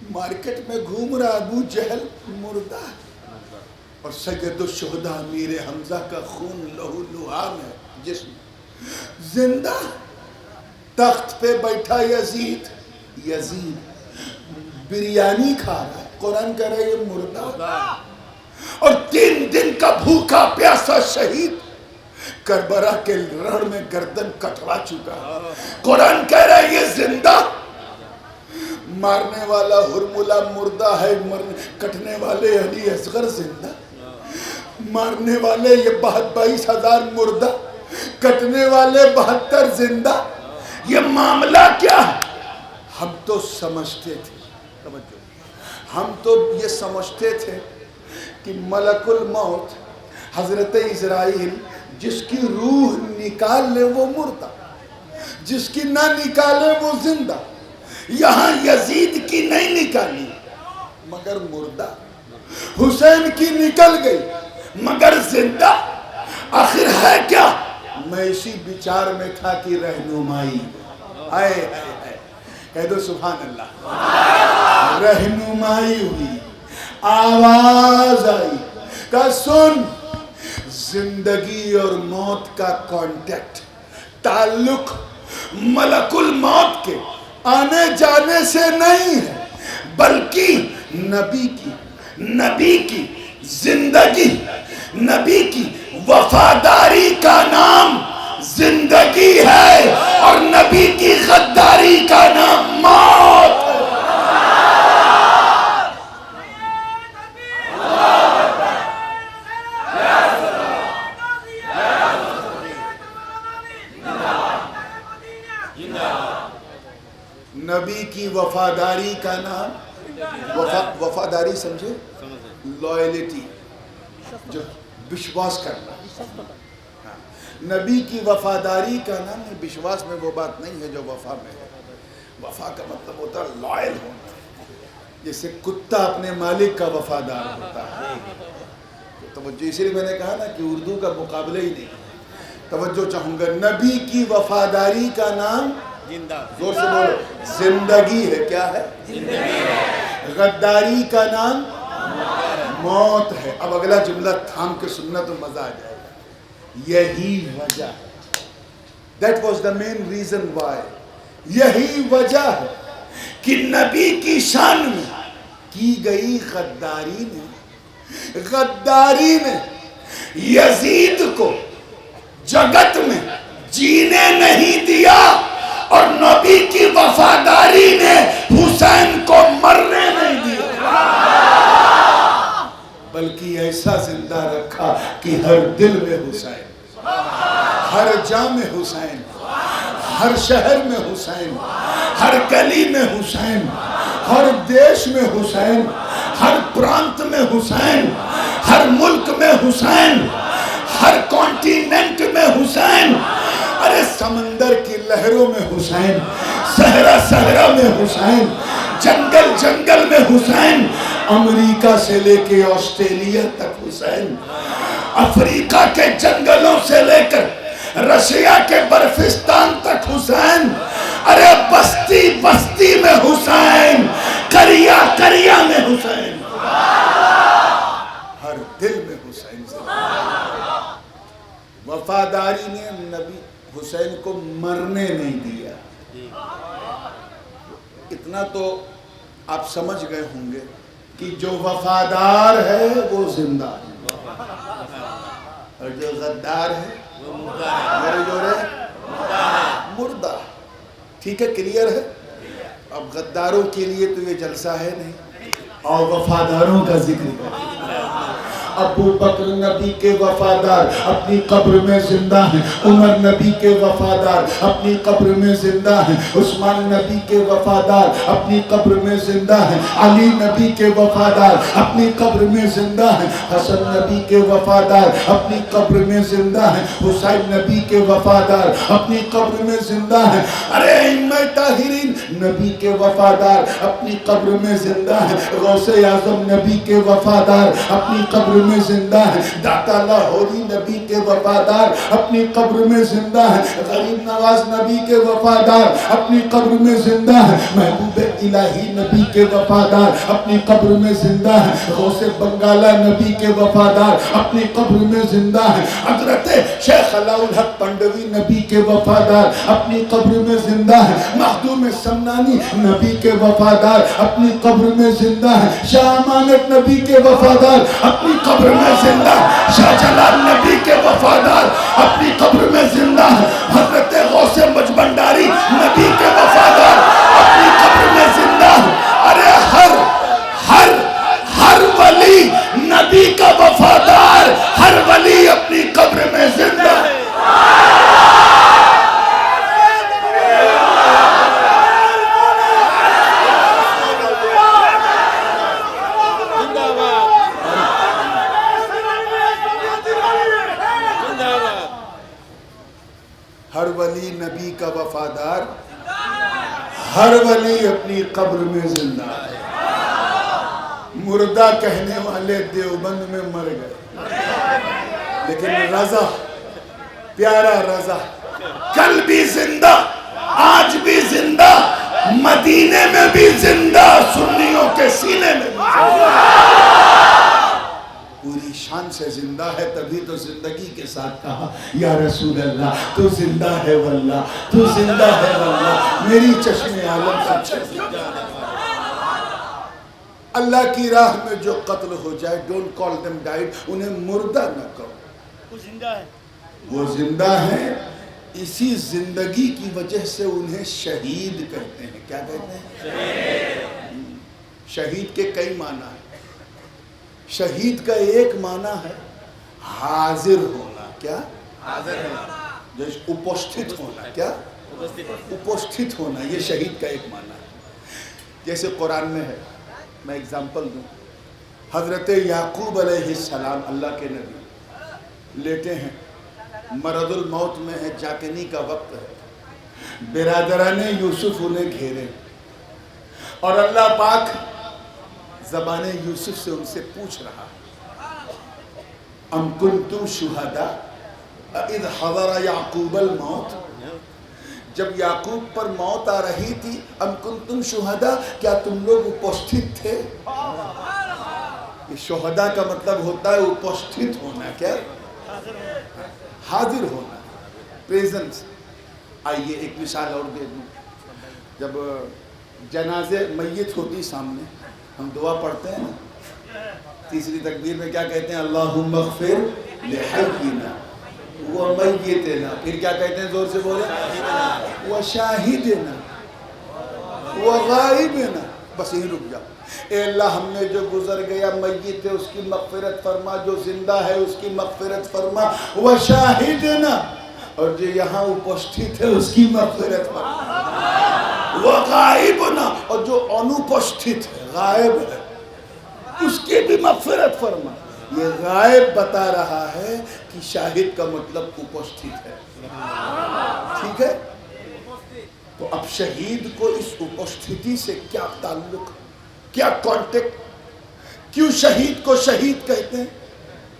Market میں گھوم رہا ابو جہل مردہ، اور سید الشہداء امیر حمزہ کا خون لہو لہام ہے جسم زندہ. تخت پہ بیٹھا یزید بریانی کھا رہا ہے، قرآن کہہ رہا ہے یہ مردہ. اور 3 دن کا بھوکا پیاسا شہید کربلا کے رڑ میں گردن کٹوا چکا، قرآن کہہ رہا ہے یہ زندہ. مارنے والا ہرملہ مردہ ہے، کٹنے والے علی اصغر زندہ. مارنے والے یہ 22,000 مردہ، کٹنے والے 72 زندہ. یہ معاملہ کیا ہے؟ ہم تو سمجھتے تھے، ہم تو یہ سمجھتے تھے کہ ملک الموت حضرت اسرائیل جس کی روح نکال لے وہ مردہ، جس کی نہ نکالے وہ زندہ. یہاں یزید کی نہیں نکالی مگر مردہ، حسین کی نکل گئی مگر زندہ. آخر ہے کیا؟ میں اسی بچار میں تھا کہ رہنمائی آئے کہہ دو سبحان اللہ. رہنمائی ہوئی، آواز آئی کہ سن، زندگی اور موت کا کانٹیکٹ، تعلق ملک الموت کے آنے جانے سے نہیں ہے، بلکہ نبی کی زندگی، نبی کی وفاداری کا نام زندگی ہے، اور نبی کی غداری کا نام موت ہے. نبی کی وفاداری کا نام، وفاداری سمجھے، لائلٹی، جو وشواس کرنا. نبی کی وفاداری کا نام ہے. وشواس میں وہ بات نہیں ہے جو وفا میں ہے. وفا کا مطلب ہوتا ہے لائل ہونا، جیسے کتا اپنے مالک کا وفادار ہوتا ہے. توجہ، اسی لیے میں نے کہا نا کہ اردو کا مقابلہ ہی نہیں. توجہ چاہوں گا، نبی کی وفاداری کا نام زور سے بولو زندگی ہے. کیا ہے؟ زندگی ہے. غداری کا نام موت ہے. اب اگلا جملہ تھام کے سننا تو مزہ آ جائے گا. یہی وجہ ہے، that was the main reason why، یہی وجہ ہے کہ نبی کی شان میں کی گئی غداری نے یزید کو جگت میں جینے نہیں دیا، اور نبی کی وفاداری نے حسین کو مرنے نہیں دیا، بلکہ ایسا زندہ رکھا کہ ہر دل میں حسین، ہر جا میں حسین، ہر شہر میں حسین، ہر گلی میں حسین، ہر دیش میں حسین، ہر پرانت میں حسین، ہر ملک میں حسین، ہر کانٹیننٹ میں حسین. ارے سمندر کی لہروں میں حسین، صحرا میں حسین، جنگل میں حسین، امریکہ سے لے کے آسٹریلیا تک حسین، افریقہ کے جنگلوں سے لے کر رشیا کے برفستان تک حسین. ارے بستی میں حسین، کریا میں حسین، ہر دل میں حسین. وفاداری نے نبی حسین کو مرنے نہیں دیا. اتنا تو آپ سمجھ گئے ہوں گے کہ جو وفادار ہے وہ زندہ ہے، اور جو غدار ہے وہ مردہ. ٹھیک ہے، کلیئر ہے. اب غداروں کے لیے تو یہ جلسہ ہے نہیں، اور وفاداروں کا ذکر ہے. ابو بکر نبی کے وفادار اپنی قبر میں زندہ ہیں، عمر نبی کے وفادار اپنی قبر میں زندہ ہیں، عثمان نبی کے وفادار اپنی قبر میں زندہ ہیں، علی نبی کے وفادار اپنی قبر میں زندہ ہیں، حسن نبی کے وفادار اپنی قبر میں زندہ ہیں، حسین نبی کے وفادار اپنی قبر میں زندہ ہیں. ارے ائمہ طاہرین نبی کے وفادار اپنی قبر میں زندہ ہیں، غوث اعظم نبی کے وفادار اپنی قبر میں زندہ ہے. داتا لاہوری نبی کے وفادار اپنی قبر میں زندہ ہے. غریب نواز نبی کے وفادار اپنی قبر میں زندہ ہے. محبوب الہی نبی کے وفادار اپنی قبر میں زندہ ہے. غوث بنگالہ نبی کے وفادار اپنی قبر میں زندہ ہے. حضرت شیخ علاء الحق پنڈوی نبی کے وفادار اپنی قبر میں زندہ ہے. مخدوم سمنانی نبی کے وفادار اپنی قبر میں زندہ ہے. شاہ امانت نبی کے وفادار اپنی قبر میں زندہ ہے. شاہ جلال نبی کے وفادار اپنی قبر میں زندہ ہے. حضرت غوث مجبنداری نبی کے وفادار اپنی قبر میں زندہ ہے. ارے ہر ولی نبی کا وفادار، ہر ولی اپنی قبر میں زندہ ہے. ہر ولی نبی کا وفادار، ہر ولی اپنی قبر میں زندہ ہے. مردہ کہنے والے دیوبند میں مر گئے، لیکن رضا، پیارا رضا کل بھی زندہ، آج بھی زندہ، مدینے میں بھی زندہ، سنیوں کے سینے میں بھی پوری شان سے زندہ ہے. تبھی تو زندگی کے ساتھ کہا یا رسول اللہ تو زندہ ہے واللہ، تو زندہ ہے واللہ، میری چشم عالم کا چشم. اللہ کی راہ میں جو قتل ہو جائے، ڈونٹ کال them died، انہیں مردہ نہ کہو، وہ زندہ ہے. وہ زندہ ہیں، اسی زندگی کی وجہ سے انہیں شہید کہتے ہیں. کیا کہتے ہیں؟ شہید کے کئی معنی ہیں. شہید کا ایک معنی ہے حاضر ہونا. کیا؟ حاضر ہونا. جیسے اپوستھت ہونا. کیا؟ اپوستھت ہونا، یہ شہید کا ایک معنی ہے. جیسے قرآن میں ہے، میں اگزامپل دوں. حضرت یعقوب علیہ السلام اللہ کے نبی لیٹے ہیں، مرض الموت میں ہے، جاکنی کا وقت ہے. برادران یوسف انہیں گھیرے اور اللہ پاک زبان یوسف سے ان سے پوچھ رہا ام کنتم شہداء اذ حضر یعقوب الموت. جب یعقوب پر موت آ رہی تھی، ام کنتم شہداء، کیا تم لوگ اپوستھت تھے؟ یہ شہداء کا مطلب ہوتا ہے اپوستھت ہونا. کیا؟ حاضر ہونا، پریزنس. آئیے ایک مثال اور دے دوں. جب جنازے میت ہوتی سامنے، ہم دعا پڑھتے ہیں نا، تیسری تکبیر میں کیا کہتے ہیں؟ اللہم اغفر لحینا ومیتنا. پھر کیا کہتے ہیں؟ زور سے بولے، وشاہدنا وغائبنا. بس یہی رک جاؤ. اے اللہ ہم میں جو گزر گیا میت ہے اس کی مغفرت فرما، جو زندہ ہے اس کی مغفرت فرما. وشاہدنا، اور جو یہاں اپوستھت ہے اس کی مغفرت فرما. وغائبنا، اور جو انوپوستھت ہے، غائب ہے، اس کی بھی مغفرت فرما. یہ غائب بتا رہا ہے کہ شاہد کا مطلب اپوستھت ہے. ٹھیک ہے؟ تو اب شہید کو اس اپوستھتی سے کیا تعلق، کیا کانٹیکٹ، کیوں شہید کو شہید کہتے ہیں؟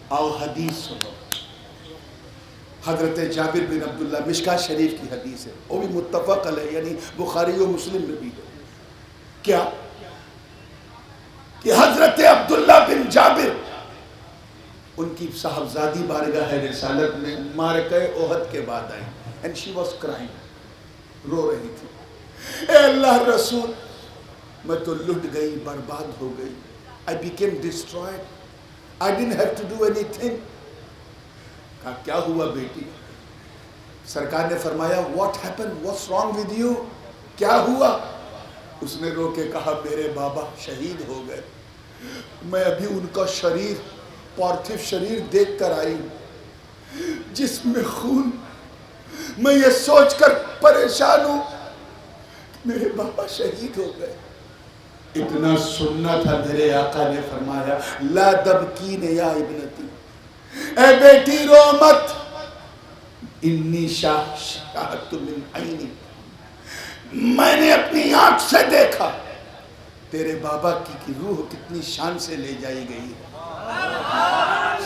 آؤ حدیث سنو. حضرت جابر بن عبداللہ، مشکاۃ شریف کی حدیث ہے، وہ بھی متفق علیہ، یعنی بخاری و مسلم میں بھی ہے. کیا کہ حضرت عبداللہ بن جابر، ان کی صاحبزادی بارگاہ رسالت میں معرکہ احد کے بعد آئی، and she was crying، رو رہی تھی. اے اللہ رسول، میں تو لٹ گئی، برباد ہو گئی. I became destroyed. I didn't have to do anything. کہا کیا ہوا بیٹی؟ سرکار نے فرمایا what happened? What's wrong with you? کیا ہوا؟ اس نے رو کے کہا میرے بابا شہید ہو گئے. میں ابھی ان کا شریر، پارتھو شریر دیکھ کر آئی ہوں، جس میں خون. میں یہ سوچ کر پریشان ہوں میرے بابا شہید ہو گئے. اتنا سننا تھا، میرے آقا نے فرمایا لا تبکین یا ابنتی، اے بیٹی رو مت، انی شاہدت من عینی، میں نے اپنی آنکھ سے دیکھا تیرے بابا کی روح کتنی شان سے لے جائی گئی ہے.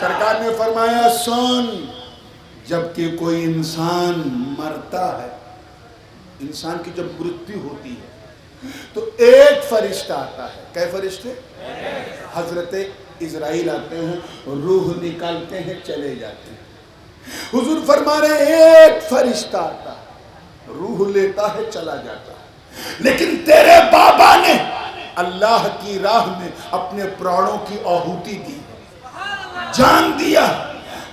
سرکار نے فرمایا سن، جبکہ کوئی انسان مرتا ہے، انسان کی جب مرتیو ہوتی ہے تو ایک فرشتہ آتا ہے. کئے فرشتے؟ حضرت اسرائیل آتے ہیں، روح نکالتے ہیں، چلے جاتے ہیں. حضور فرما رہے ہیں ایک فرشتہ آتا ہے، روح لیتا ہے، چلا جاتا ہے. لیکن تیرے بابا نے اللہ کی راہ میں اپنے پراڑوں کی آہوتی دی، جان دیا.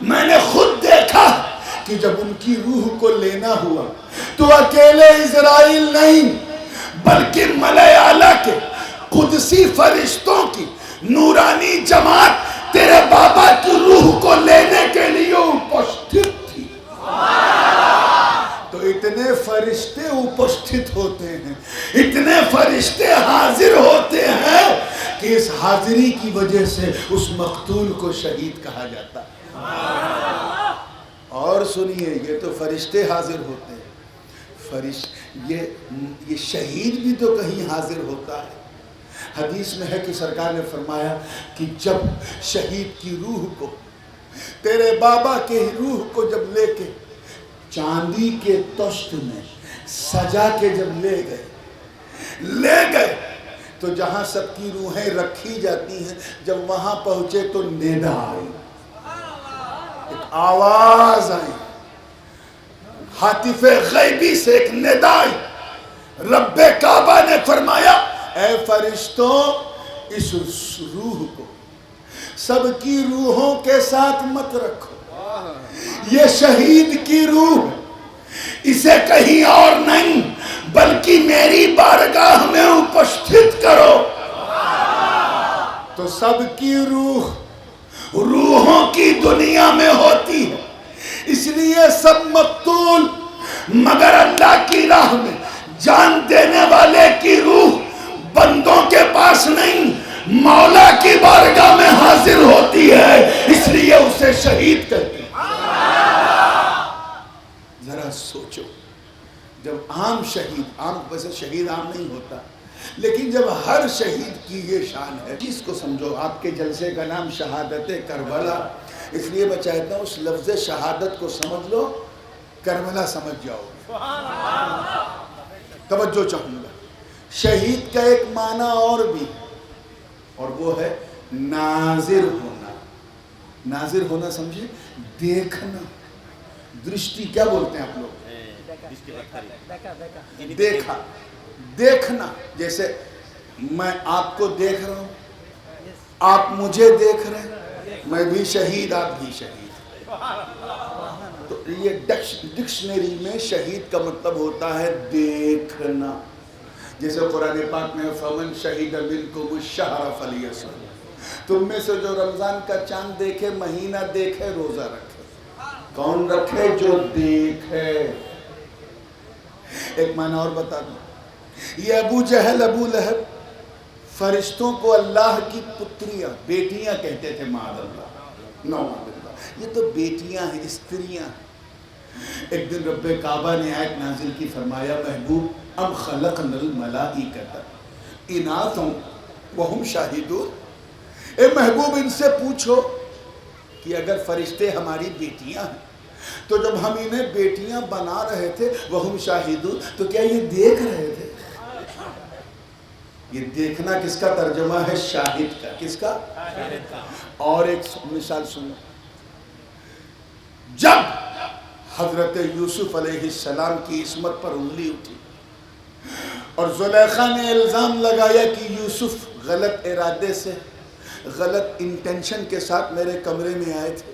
میں نے خود دیکھا کہ جب ان کی روح کو لینا ہوا تو اکیلے اسرائیل نہیں بلکہ ملائے اعلیٰ کے قدسی فرشتوں کی نورانی جماعت تیرے بابا کی روح کو لینے کے لیے اپستھت تھی. تو اتنے فرشتے اپستھت ہوتے ہیں، اتنے فرشتے حاضر ہوتے ہیں کہ اس حاضری کی وجہ سے اس مقتول کو شہید کہا جاتا ہے. اور سنیے، یہ تو فرشتے حاضر ہوتے ہیں، یہ شہید بھی تو کہیں حاضر ہوتا ہے. حدیث میں ہے کہ سرکار نے فرمایا کہ جب شہید کی روح کو، تیرے بابا کے روح کو جب لے کے چاندی کے تشت میں سجا کے جب لے گئے تو جہاں سب کی روحیں رکھی جاتی ہیں، جب وہاں پہنچے تو ندا آئی، ایک آواز آئی، ہاتف غیبی سے ایک ندا آئی. رب کعبہ نے فرمایا اے فرشتوں، اس روح کو سب کی روحوں کے ساتھ مت رکھو، یہ شہید کی روح، اسے کہیں اور نہیں بلکہ میری بارگاہ میں اپستھت کرو. تو سب کی روح روحوں کی دنیا میں ہوتی ہے، اس لیے سب مقتول، مگر اللہ کی راہ میں جان دینے والے کی روح بندوں کے پاس نہیں، مولا کی بارگاہ میں حاضر ہوتی ہے، اس لیے اسے شہید کہتے ہیں. ذرا سوچو، جب عام شہید، عام ویسے شہید عام نہیں ہوتا، لیکن جب ہر شہید کی یہ شان ہے، اس کو سمجھو. آپ کے جلسے کا نام شہادت کربلا، اس لیے میں چاہتا ہوں اس لفظ شہادت کو سمجھ لو، کربلا سمجھ جاؤ. توجہ چاہوں گا. شہید کا ایک معنی اور بھی، اور وہ ہے ناظر ہونا. ناظر ہونا سمجھے؟ دیکھنا. درشٹی کیا بولتے ہیں آپ لوگ؟ دیکھا، دیکھنا. جیسے میں آپ کو دیکھ رہا ہوں، آپ مجھے دیکھ رہے ہیں، میں بھی شہید، آپ بھی شہید. تو یہ ڈکشنری میں شہید کا مطلب ہوتا ہے دیکھنا. جیسے قرآن پاک میں فمن شہید منکم الشہر فلیصم، تم میں سے جو رمضان کا چاند دیکھے، مہینہ دیکھے، روزہ رکھے. کون رکھے؟ جو دیکھے. ایک معنی اور بتا دوں، یہ ابو جہل، ابو لہب فرشتوں کو اللہ کی پتریاں، بیٹیاں کہتے تھے. معاذ اللہ، نعوذ باللہ، یہ تو بیٹیاں ہیں، استریاں. ایک دن رب کعبہ نے آیت نازل کی، فرمایا محبوب ام خلقنا الملائکۃ اناثا وہم شاہدون. اے محبوب ان سے پوچھو کہ اگر فرشتے ہماری بیٹیاں ہیں تو جب ہم انہیں بیٹیاں بنا رہے تھے وہم شاہدون، تو کیا یہ دیکھ رہے تھے؟ یہ دیکھنا کس کا ترجمہ ہے؟ شاہد کا. کس کا؟ اور ایک مثال سنو. جب حضرت یوسف علیہ السلام کی عصمت پر انگلی اٹھی اور زلیخا نے الزام لگایا کہ یوسف غلط ارادے سے، غلط انٹینشن کے ساتھ میرے کمرے میں آئے تھے،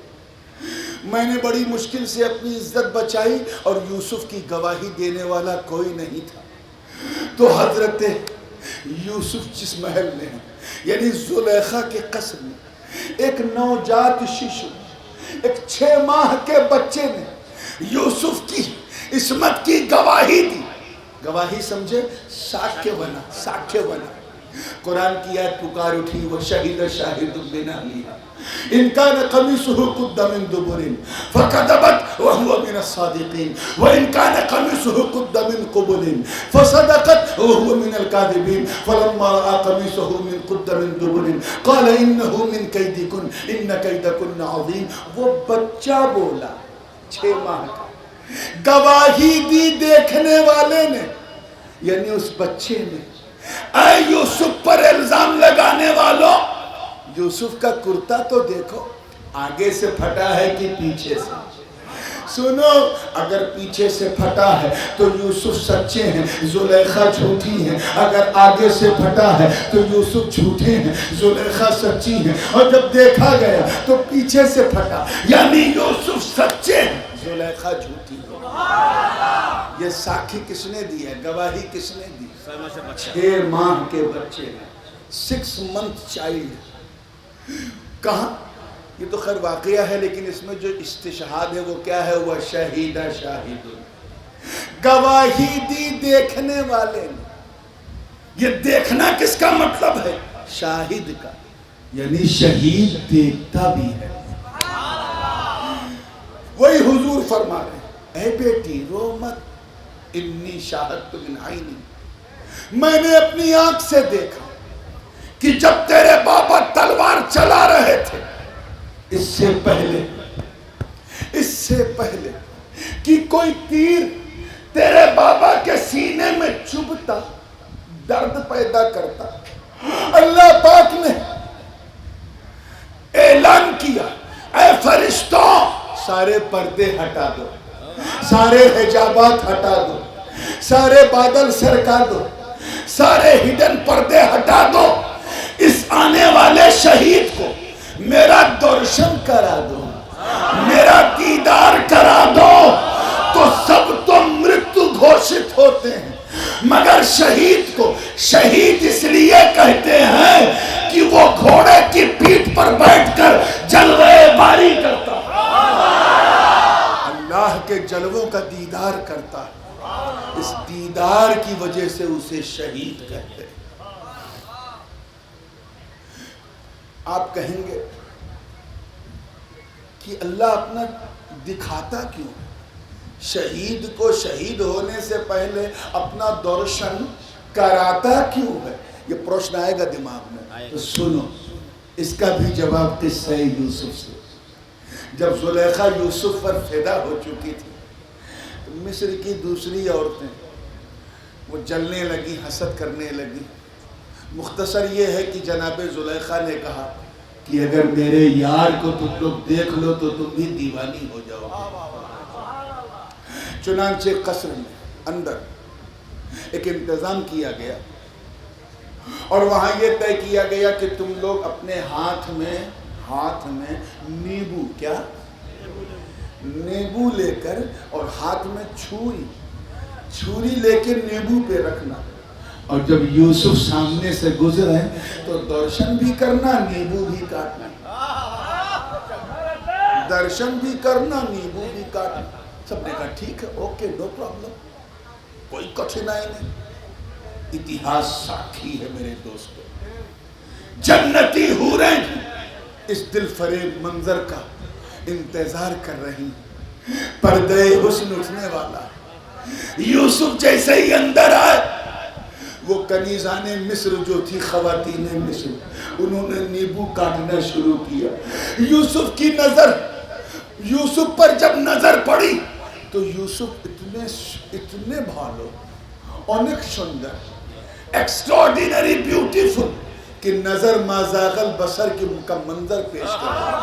میں نے بڑی مشکل سے اپنی عزت بچائی اور یوسف کی گواہی دینے والا کوئی نہیں تھا. تو حضرت یوسف جس محل میں ہیں، یعنی زلیخا کے قصر میں، ایک نوجات شیشو، ایک 6 ماہ کے بچے نے یوسف کی عصمت کی گواہی دی. گواہی سمجھے؟ ساکھیہ بنا، ساکھیہ بنا. قرآن کی آیت پکار اٹھی وشہد شاہد من اہلہا ان کان قمیصہ قد من دبر فکذبت وہو من الصادقین وان کان قمیصہ قد من قبل فصدقت وہو من الکاذبین فلما رأى قمیصہ من قد من دبر قال انہ من کیدکن ان کیدکن عظیم. وہ بچہ بولا 6 ماہ کا، گواہی دی دیکھنے والے نے، یعنی اس بچے نے. اے یوسف پر الزام لگانے والوں، یوسف کا کرتا تو دیکھو، آگے سے پھٹا ہے کہ پیچھے سے. سنو، اگر پیچھے سے پھٹا ہے تو یوسف سچے ہیں، زلیخا جھوٹی ہیں. اگر آگے سے پھٹا ہے تو یوسف جھوٹے ہیں، زلیخا سچی ہیں. اور جب دیکھا گیا تو پیچھے سے پھٹا، یعنی یوسف سچے ہیں، زلیخا جھوٹی ہے. یہ ساکھی کس نے دی ہے؟ گواہی کس نے دی؟ 6 ماہ کے بچے ہیں، 6 month چائلڈ. کہاں؟ یہ تو خیر واقعہ ہے، لیکن اس میں جو استشہاد ہے وہ کیا ہے؟ وہ شہید شاہد، گواہی دی دیکھنے والے نے. یہ دیکھنا کس کا مطلب ہے؟ شاہد کا، یعنی شہید دیکھتا بھی ہے. وہی حضور فرما رہے ہیں، اے بیٹی رو مت، انی شاہدت من عینی، میں نے اپنی آنکھ سے دیکھا کہ جب تیرے بابا تلوار چلا رہے تھے، اس سے پہلے کہ کوئی تیر تیرے بابا کے سینے میں چبھتا، درد پیدا کرتا، اللہ پاک نے اعلان کیا، اے فرشتوں سارے پردے ہٹا دو، سارے حجابات ہٹا دو، سارے بادل سرکا دو، سارے ہڈن پردے ہٹا دو، اس آنے والے شہید کو میرا درشن کرا دو، میرا دیدار کرا دو. تو سب تو مرتو گھوشت ہوتے ہیں، مگر شہید کو شہید اس لیے کہتے ہیں کہ وہ گھوڑے کی پیٹھ پر بیٹھ کر جلوے باری کرتا، اللہ کے جلووں کا دیدار کرتا. اس دیدار کی وجہ سے اسے شہید کہتے ہیں. آپ کہیں گے کہ اللہ اپنا دکھاتا کیوں؟ شہید کو شہید ہونے سے پہلے اپنا درشن کراتا کیوں ہے؟ یہ پرشن آئے گا دماغ میں. تو سنو، اس کا بھی جواب قصہ یوسف سے. جب زلیخا یوسف پر فدا ہو چکی تھی تو مصر کی دوسری عورتیں وہ جلنے لگی، حسد کرنے لگی. مختصر یہ ہے کہ جناب زلیخا نے کہا کہ اگر میرے یار کو تم لوگ دیکھ لو تو تم بھی دیوانی ہو جاؤ گے. چنانچہ قصر میں اندر ایک انتظام کیا گیا اور وہاں یہ طے کیا گیا کہ تم لوگ اپنے ہاتھ میں نیبو، کیا نیبو لے کر، اور ہاتھ میں چھری لے کے نیبو پہ رکھنا. اور جب یوسف سامنے سے گزرے تو درشن بھی کرنا، نیبو بھی کاٹنا. درشن بھی کرنا، نیبو بھی کاٹنا. سب نے کہا ٹھیک ہے، اوکے، نو پرابلم، کوئی کٹھنائی نہیں. اتہاس ساکھی ہے میرے دوستو، جنتی حوریں اس دل فریب منظر کا انتظار کر رہی. پردے حسن اٹھنے والا یوسف جیسے ہی اندر آئے، وہ کنیزان مصر جو تھی، خواتین مصر، انہوں نے نیبو کاٹنا شروع کیا. یوسف کی نظر، یوسف پر جب نظر پڑی تو یوسف اتنے بھالو، انیک سندر، ایکسٹراڈینری بیوٹیفل کہ نظر ما زاغ البصر کا منظر پیش کر رہا ہے.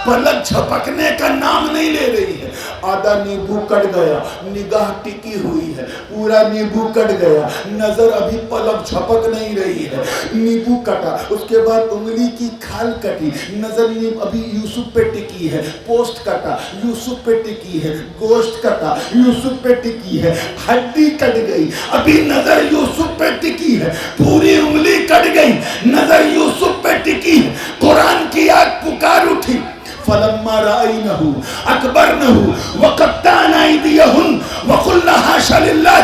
پلک جھپکنے کا نام نہیں لے رہی ہے. آدھا نیبو کٹ گیا، نگاہ ٹکی ہوئی ہے، پورا نیبو کٹ گیا، نظر ابھی پلک جھپک نہیں رہی ہے. نیبو کٹا، اس کے بعد انگلی کی کھال کٹی، نظر ابھی یوسف پہ ٹکی ہے. پوسٹ کٹا، یوسف پہ ٹکی ہے. گوشت کٹا، یوسف پہ ٹکی ہے. ہڈی کٹ گئی، ابھی نظر یوسف پہ ٹکی ہے. پوری انگلی کٹ گئی، نظر یوسف پہ ٹکی ہے. قرآن کی آگ پکار اٹھی، فلما رأينه أكبرنه وقطعن أيديهن وقلن حاش لله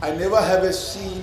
I never have a seen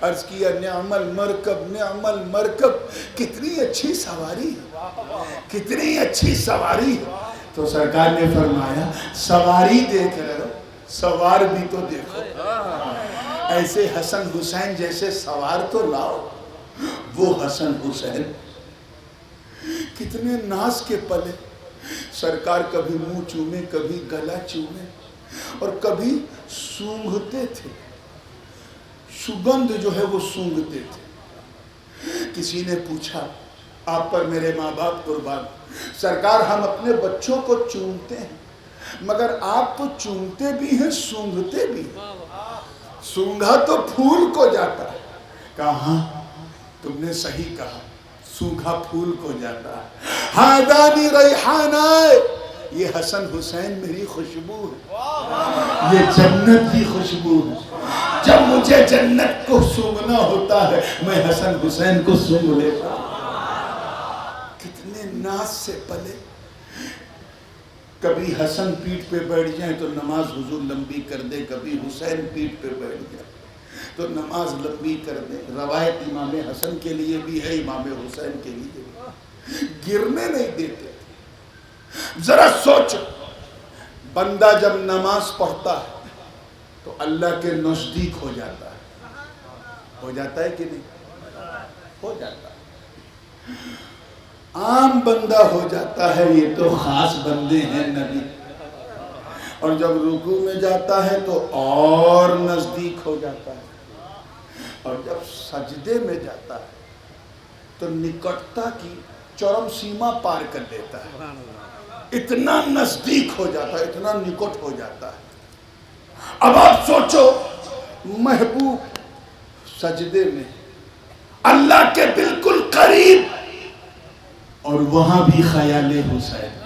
عرض کیا نعم المرکب نعم المرکب، کتنی اچھی سواری ہے، کتنی اچھی سواری ہے۔ تو سرکار نے فرمایا سواری دیکھ رہے ہو، سوار بھی تو دیکھو، ایسے حسن حسین جیسے سوار تو لاؤ۔ وہ حسن حسین کتنے ناز کے پلے، سرکار کبھی منہ چومے، کبھی گلا چومے، اور کبھی سونگھتے تھے، سگندھ جو ہے وہ سونگھتے تھے۔ کسی نے پوچھا آپ پر میرے ماں باپ قربان، سرکار ہم اپنے بچوں کو چومتے ہیں مگر آپ تو چومتے بھی ہیں سونگھتے بھی ہیں، سونگھا تو پھول کو جاتا ہے۔ کہا ہاں تم نے صحیح کہا، سونگھا پھول کو جاتا ہے۔ ہادانی ریحانہ، یہ حسن حسین میری خوشبو ہے، یہ جنت کی خوشبو ہے۔ جب مجھے جنت کو سونگھنا ہوتا ہے میں حسن حسین کو سونگھ لیتا ہوں۔ کتنے ناز سے پلے، کبھی حسن پیٹھ پہ بیٹھ جائیں تو نماز حضور لمبی کر دے، کبھی حسین پیٹھ پہ بیٹھ جائیں تو نماز لمبی کر دے۔ روایت امام حسن کے لیے بھی ہے، امام حسین کے لیے بھی، گرنے نہیں دیتے۔ ذرا سوچ، بندہ جب نماز پڑھتا ہے تو اللہ کے نزدیک ہو جاتا ہے، ہو جاتا ہے کہ نہیں؟ ہو جاتا ہے۔ عام بندہ ہو جاتا ہے، یہ تو خاص بندے ہیں نبی، اور جب رکوع میں جاتا ہے تو اور نزدیک ہو جاتا ہے، اور جب سجدے میں جاتا ہے تو نکٹتا کی چرم سیما پار کر لیتا ہے، اتنا نزدیک ہو جاتا ہے، اتنا نکٹ ہو جاتا ہے۔ اب آپ سوچو، محبوب سجدے میں اللہ کے بالکل قریب، اور وہاں بھی خیال حسین،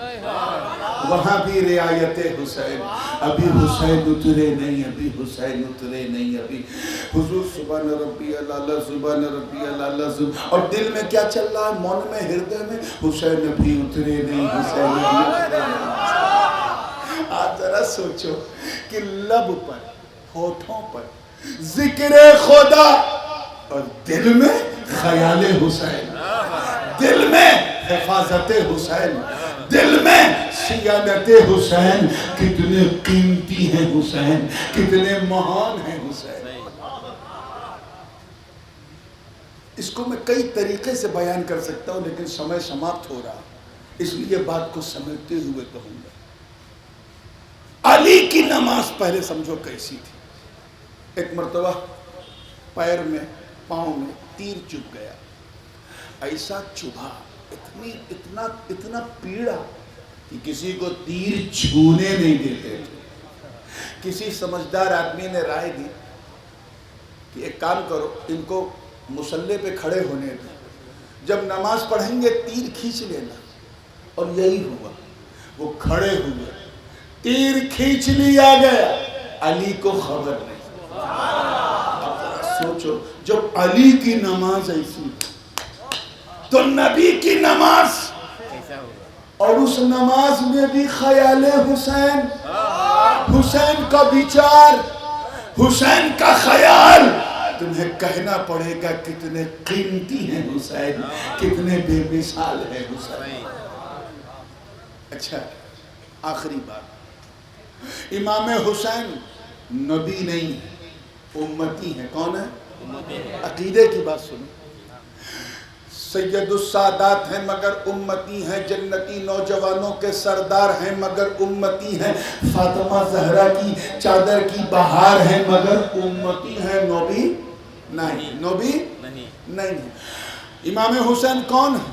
وہاں بھی رعایت حسین، ابھی حسین اترے نہیں، ابھی حسین اترے نہیں، ابھی حضور سبحان ربی اللہ سبحان ربی اللہ، اور دل میں کیا چل رہا ہے، من میں، ہردے میں، حسین ابھی اترے نہیں، حسین ابھی اترے نہیں۔ آپ ذرا سوچو کہ لب پر، ہونٹوں پر ذکر خدا، اور دل میں خیال حسین، دل میں حفاظت حسین، دل میں سیادت حسین۔ کتنے قیمتی ہیں حسین، کتنے مہان ہیں حسین۔ اس کو میں کئی طریقے سے بیان کر سکتا ہوں لیکن سمے سماپت ہو رہا، اس لیے بات کو سمجھتے ہوئے کہوں گا۔ علی کی نماز پہلے سمجھو کیسی تھی۔ ایک مرتبہ پیر میں، پاؤں میں تیر چبھ گیا، ایسا چبھا، اتنا پیڑا کہ کسی کو تیر چھونے نہیں دیتے تھے۔ کسی سمجھدار آدمی نے رائے دی کہ ایک کام کرو، ان کو مصلی پہ کھڑے ہونے دیں، جب نماز پڑھیں گے تیر کھینچ لینا، اور یہی ہوا، وہ کھڑے ہوئے، تیر کھینچ لیا گیا، علی کو خبر نہیں۔ اب سوچو، جب علی کی نماز ایسی تو نبی کی نماز، اور اس نماز میں بھی خیال حسین، حسین کا وچار، حسین کا خیال۔ تمہیں کہنا پڑے گا کتنے قیمتی ہیں حسین، کتنے بے مثال ہیں حسین۔ اچھا، آخری بات، امام حسین نبی نہیں امتی ہیں۔ کون ہے؟ عقیدے کی بات سنو، سید السادات ہیں مگر امتی ہیں، جنتی نوجوانوں کے سردار ہیں مگر امتی ہیں، فاطمہ زہرا کی چادر کی بہار ہیں مگر امتی ہیں، نبی نہیں، نبی نہیں ہے۔ امام حسین کون ہے؟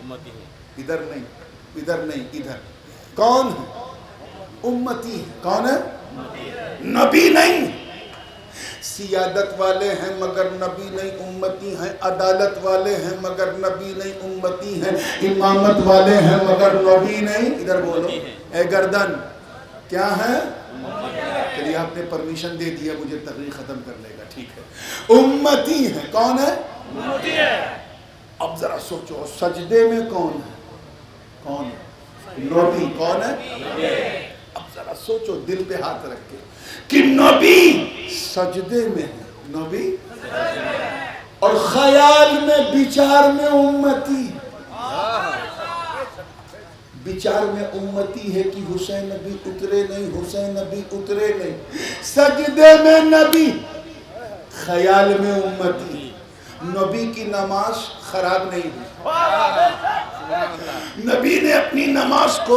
امتی ہے۔ ادھر نہیں، ادھر نہیں، ادھر کون ہے؟ امتی ہے۔ کون ہے؟ نبی نہیں۔ سیادت والے ہیں مگر نبی نہیں، امتی ہیں۔ عدالت والے ہیں مگر نبی نہیں، امتی ہیں۔ امامت والے ہیں مگر نبی نہیں، ادھر بولو، اے گردن کیا ہے؟ چلیے آپ نے پرمیشن دے دیا مجھے تقریر ختم کرنے کا، ٹھیک ہے، امتی ہیں۔ کون ہے؟ امتی ہے۔ اب ذرا سوچو، سجدے میں کون ہے؟ کون ہے؟ نبی۔ کون ہے؟ اب ذرا سوچو دل پہ ہاتھ رکھ کے کہ نبی سجدے میں ہے، نبی اور خیال میں بچار میں امتی. بچار میں امتی ہے کہ حسین نبی اترے نہیں، حسین نبی اترے نہیں. سجدے میں نبی، خیال میں امتی. نبی کی نماز خراب نہیں ہوئی. نبی نے اپنی نماز کو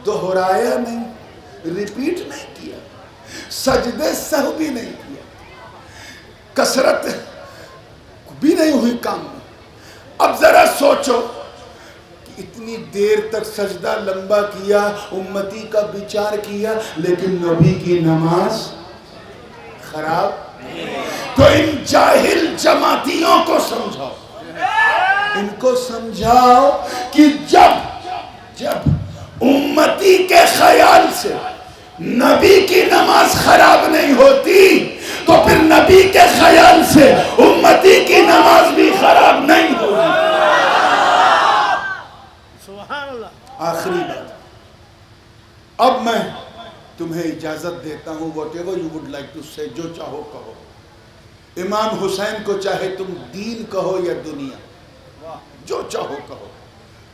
دہرایا نہیں، ریپیٹ نہیں کیا، سجدے سہو بھی نہیں کیا، کثرت بھی نہیں ہوئی کام میں. اب ذرا سوچو کہ اتنی دیر تک سجدہ لمبا کیا، امتی کا بچار کیا، لیکن نبی کی نماز خراب. تو ان جاہل جماعتیوں کو سمجھاؤ، ان کو سمجھاؤ کہ جب امتی کے خیال سے نبی کی نماز خراب نہیں ہوتی تو پھر نبی کے خیال سے امتی کی نماز بھی خراب نہیں ہوگی. سبحان اللہ. آخری بات، اب میں تمہیں اجازت دیتا ہوں. whatever you would like to say، جو چاہو کہو. امام حسین کو چاہے تم دین کہو یا دنیا، جو چاہو کہو،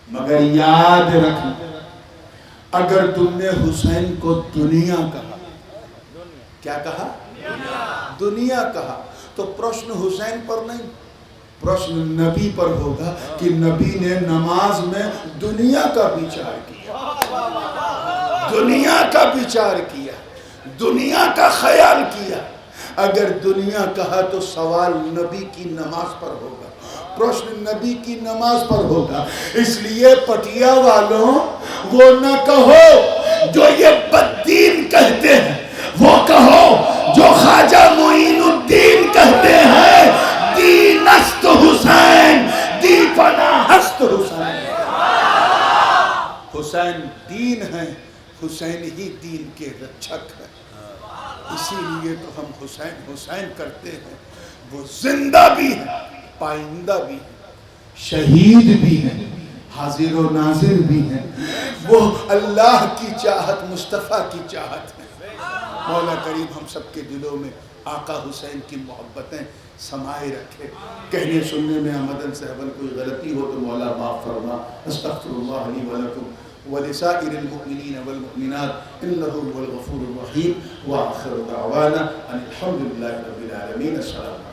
مگر یاد رکھنا اگر تم نے حسین کو دنیا کہا، کیا کہا؟ دنیا کہا، تو پرشن حسین پر نہیں، پرشن نبی پر ہوگا کہ نبی نے نماز میں دنیا کا بچار کیا، دنیا کا بچار کیا، دنیا کا خیال کیا. اگر دنیا کہا تو سوال نبی کی نماز پر ہوگا، پرشن نبی کی نماز پر ہوگا. اس لیے پٹیا والوں وہ نہ کہو جو یہ بددین کہتے ہیں، وہ کہو جو خواجہ معین الدین کہتے ہیں. دین است حسین، دی پناہ است حسین. حسین دین ہے، حسین ہی دین کے رچھک ہے. اسی لیے تو ہم حسین حسین کرتے ہیں. وہ زندہ بھی ہے، پائندہ بھی ہے، شہید بھی ہے، حاضر و ناظر بھی ہے. وہ اللہ کی چاہت، مصطفیٰ کی چاہت ہے. مولا کریم ہم سب کے دلوں میں آقا حسین کی محبتیں سمائے رکھے. کہنے سننے میں آمدن صحبن کوئی غلطی ہو تو مولا معاف فرما. استغفر اللہ لی ولکم ولسائر المؤمنین والمؤمنات انه هو الغفور الرحیم. وآخر دعوانا ان الحمد للہ رب العالمین. السلام.